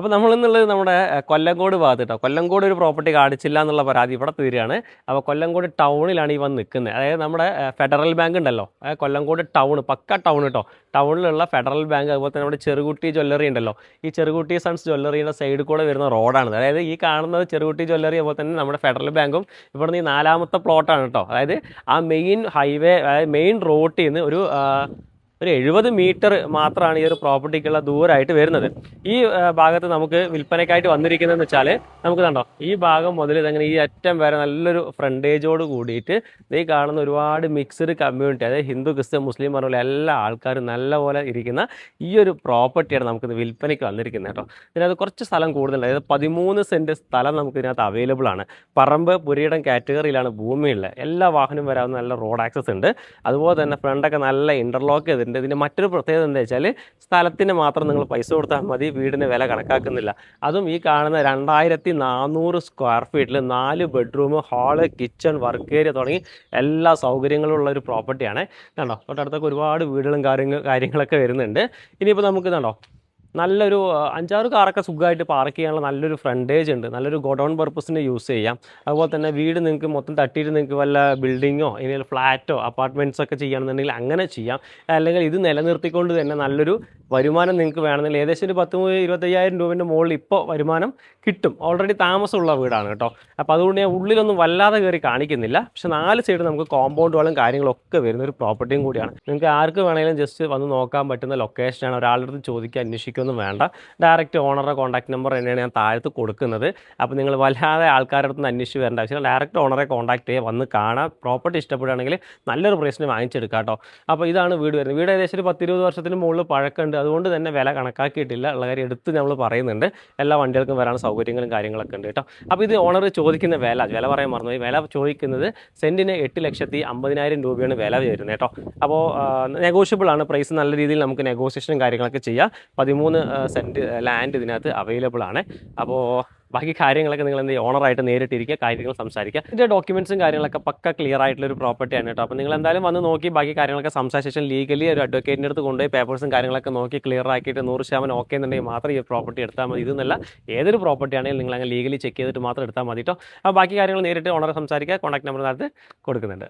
അപ്പോൾ നമ്മളിന്നുള്ളത് നമ്മുടെ കൊല്ലങ്കോട് ഭാഗത്ത് കേട്ടോ. കൊല്ലങ്കോട് ഒരു പ്രോപ്പർട്ടി കാണിച്ചില്ല എന്നുള്ള പരാതി ഇവിടെ തീരുകയാണ്. അപ്പോൾ കൊല്ലങ്കോട് ടൗണിലാണ് ഈ വന്ന് നിൽക്കുന്നത്. അതായത് നമ്മുടെ ഫെഡറൽ ബാങ്ക് ഉണ്ടല്ലോ, കൊല്ലങ്കോട് ടൗൺ, പക്ക ടൗൺ കേട്ടോ. ടൗണിലുള്ള ഫെഡറൽ ബാങ്ക്, അതുപോലെ തന്നെ നമ്മുടെ ചെറുകുട്ടി ജ്വല്ലറി ഉണ്ടല്ലോ, ഈ ചെറുകുട്ടി സൺസ് ജ്വല്ലറിയുടെ സൈഡിൽ കൂടെ വരുന്ന റോഡാണ്. അതായത് ഈ കാണുന്നത് ചെറുകുട്ടി ജ്വല്ലറി, അതുപോലെ തന്നെ നമ്മുടെ ഫെഡറൽ ബാങ്കും ഇവിടുന്ന് ഈ 4ാമത്തെ പ്ലോട്ടാണ് കേട്ടോ. അതായത് ആ മെയിൻ ഹൈവേ, അതായത് മെയിൻ റോഡിൽ നിന്ന് ഒരു 70 മീറ്റർ മാത്രമാണ് ഈ ഒരു പ്രോപ്പർട്ടിക്കുള്ള ദൂരമായിട്ട് വരുന്നത്. ഈ ഭാഗത്ത് നമുക്ക് വിൽപ്പനയ്ക്കായിട്ട് വന്നിരിക്കുന്നതെന്ന് വെച്ചാൽ നമുക്ക് കണ്ടോ, ഈ ഭാഗം മുതൽ ഇതങ്ങനെ ഈ അറ്റം വരെ നല്ലൊരു ഫ്രണ്ടേജോട് കൂടിയിട്ട് ഈ കാണുന്ന ഒരുപാട് മിക്സ്ഡ് കമ്മ്യൂണിറ്റി, അതായത് ഹിന്ദു, ക്രിസ്ത്യൻ, മുസ്ലിം പറഞ്ഞ എല്ലാ ആൾക്കാരും നല്ലപോലെ ഇരിക്കുന്ന ഈ ഒരു പ്രോപ്പർട്ടിയാണ് നമുക്ക് വിൽപ്പനയ്ക്ക് വന്നിരിക്കുന്നത് കേട്ടോ. ഇതിനകത്ത് കുറച്ച് സ്ഥലം കൂടുതലുണ്ട്. അതായത് 13 സെൻറ്റ് സ്ഥലം നമുക്ക് ഇതിനകത്ത് അവൈലബിൾ ആണ്. പറമ്പ് പുരയിടം കാറ്റഗറിയിലാണ് ഭൂമിയുള്ളത്. എല്ലാ വാഹനം വരാവുന്ന നല്ല റോഡ് ആക്സസ് ഉണ്ട്. അതുപോലെ തന്നെ ഫ്രണ്ടൊക്കെ നല്ല ഇൻ്റർലോക്ക് ചെയ്തിട്ടുണ്ട്. ഇതിൻ്റെ മറ്റൊരു പ്രത്യേകത എന്താ വെച്ചാൽ സ്ഥലത്തിന് മാത്രം നിങ്ങൾ പൈസ കൊടുത്താൽ മതി, വീടിന് വില കണക്കാക്കുന്നില്ല. അതും ഈ കാണുന്ന 2400 സ്ക്വയർ ഫീറ്റിൽ 4 bedroom, hall, kitchen, work area തുടങ്ങി എല്ലാ സൗകര്യങ്ങളും ഉള്ള ഒരു പ്രോപ്പർട്ടിയാണ്. കണ്ടോ, തൊട്ടടുത്തൊക്കെ ഒരുപാട് വീടുകളും കാര്യങ്ങളൊക്കെ വരുന്നുണ്ട്. ഇനിയിപ്പോൾ നമുക്ക് കണ്ടോ, നല്ലൊരു 5-6 കാറൊക്കെ സുഖമായിട്ട് പാർക്ക് ചെയ്യാനുള്ള നല്ലൊരു ഫ്രണ്ടേജ് ഉണ്ട്. നല്ലൊരു ഗോഡൗൺ പർപ്പസിന് യൂസ് ചെയ്യാം. അതുപോലെ തന്നെ വീട് നിങ്ങൾക്ക് മൊത്തം തട്ടിയിട്ട് നിങ്ങൾക്ക് വല്ല ബിൽഡിങ്ങോ ഇനി ഫ്ലാറ്റോ അപ്പാർട്ട്മെൻറ്റ്സ് ഒക്കെ ചെയ്യുകയാണെന്നുണ്ടെങ്കിൽ അങ്ങനെ ചെയ്യാം. അല്ലെങ്കിൽ ഇത് നിലനിർത്തിക്കൊണ്ട് തന്നെ നല്ലൊരു വരുമാനം നിങ്ങൾക്ക് വേണമെങ്കിൽ ഏകദേശം ഒരു 10-25,000 രൂപേൻ്റെ മുകളിൽ ഇപ്പോൾ വരുമാനം കിട്ടും. ഓൾറെഡി താമസമുള്ള വീടാണ് കേട്ടോ. അപ്പോൾ അതുകൊണ്ട് ഞാൻ ഉള്ളിലൊന്നും വല്ലാതെ കയറി കാണിക്കുന്നില്ല. പക്ഷെ 4 സൈഡ് നമുക്ക് കോമ്പൗണ്ട് വാളും കാര്യങ്ങളൊക്കെ വരുന്ന ഒരു പ്രോപ്പർട്ടിയും കൂടിയാണ്. നിങ്ങൾക്ക് ആർക്ക് വേണമെങ്കിലും ജസ്റ്റ് വന്ന് നോക്കാൻ പറ്റുന്ന ലൊക്കേഷനാണ്. ഒരാളുടെ അടുത്ത് ചോദിക്കാൻ അന്വേഷിക്കുക ഒന്നും വേണ്ട. ഡയറക്റ്റ് ഓണറുടെ കോൺടാക്ട് നമ്പർ തന്നെയാണ് ഞാൻ താഴത്ത് കൊടുക്കുന്നത്. അപ്പോൾ നിങ്ങൾ വല്ലാതെ ആൾക്കാരുടെ അടുത്ത് നിന്ന് അന്വേഷിച്ച് വരേണ്ട ആവശ്യമില്ല. ഡയറക്റ്റ് ഓണറെ കോൺടാക്ട് ചെയ്യുക, വന്ന് കാണാം. പ്രോപ്പർട്ടി ഇഷ്ടപ്പെടുകയാണെങ്കിൽ നല്ലൊരു പ്രൈസിന് വാങ്ങിച്ചെടുക്കാം കേട്ടോ. അപ്പോൾ ഇതാണ് വീട് വരുന്നത്. വീട് ഏകദേശം ഒരു 10-20 വർഷത്തിന് മുകളിൽ പഴക്കമുണ്ട്. അതുകൊണ്ട് തന്നെ വില കണക്കാക്കിയിട്ടില്ല ഉള്ള കാര്യം എടുത്ത് നമ്മൾ പറയുന്നുണ്ട്. എല്ലാ വണ്ടികൾക്കും വരാൻ സൗകര്യങ്ങളും കാര്യങ്ങളൊക്കെ ഉണ്ട് കേട്ടോ. അപ്പോൾ ഇത് ഓണർ ചോദിക്കുന്ന വില പറയാൻ മറന്നുപോയി. വില ചോദിക്കുന്നത് സെൻറ്റിന് 8,50,000 രൂപയാണ് വില വരുന്നത് കേട്ടോ. അപ്പോൾ നെഗോഷ്യബിൾ ആണ്. പ്രൈസ് നല്ല രീതിയിൽ നമുക്ക് നെഗോസിയേഷനും കാര്യങ്ങളൊക്കെ ചെയ്യാം. 13 സെൻറ്റ് ലാൻഡ് ഇതിനകത്ത് അവൈലബിൾ ആണ്. അപ്പോൾ ബാക്കി കാര്യങ്ങളൊക്കെ നിങ്ങൾ എന്ത് ഓണറായിട്ട് നേരിട്ടിരിക്കുക, കാര്യങ്ങൾ സംസാരിക്കുക. ഇതിൻ്റെ ഡോക്യുമെൻറ്റ്സും കാര്യങ്ങളൊക്കെ പക്ക ക്ലിയർ ആയിട്ടുള്ളൊരു പ്രോപ്പർട്ടിയാണ് കേട്ടോ. അപ്പോൾ നിങ്ങൾ എന്തായാലും വന്ന് നോക്കി ബാക്കി കാര്യങ്ങളൊക്കെ സംസാരിച്ച ശേഷം ലീഗലി ഒരു അഡ്വക്കേറ്റിൻ്റെ അടുത്ത് കൊണ്ടുപോയി പേപ്പേഴ്സും കാര്യങ്ങളൊക്കെ നോക്കി ക്ലിയർ ആക്കിയിട്ട് 100% ഓക്കെ എന്നുണ്ടെങ്കിൽ മാത്രം ഈ പ്രോപ്പർട്ടി എടുത്താൽ മതി. ഇതെന്നല്ല, ഏതൊരു പ്രോപ്പർട്ടി ആണെങ്കിലും നിങ്ങൾ അങ്ങനെ ലീഗലി ചെക്ക് ചെയ്തിട്ട് മാത്രം എടുത്താൽ മതി കേട്ടോ. അപ്പോൾ ബാക്കി കാര്യങ്ങൾ നേരിട്ട് ഓണറെ സംസാരിക്കുക. കോൺടാക്ട് നമ്പർ നേരത്തെ കൊടുക്കുന്നുണ്ട്.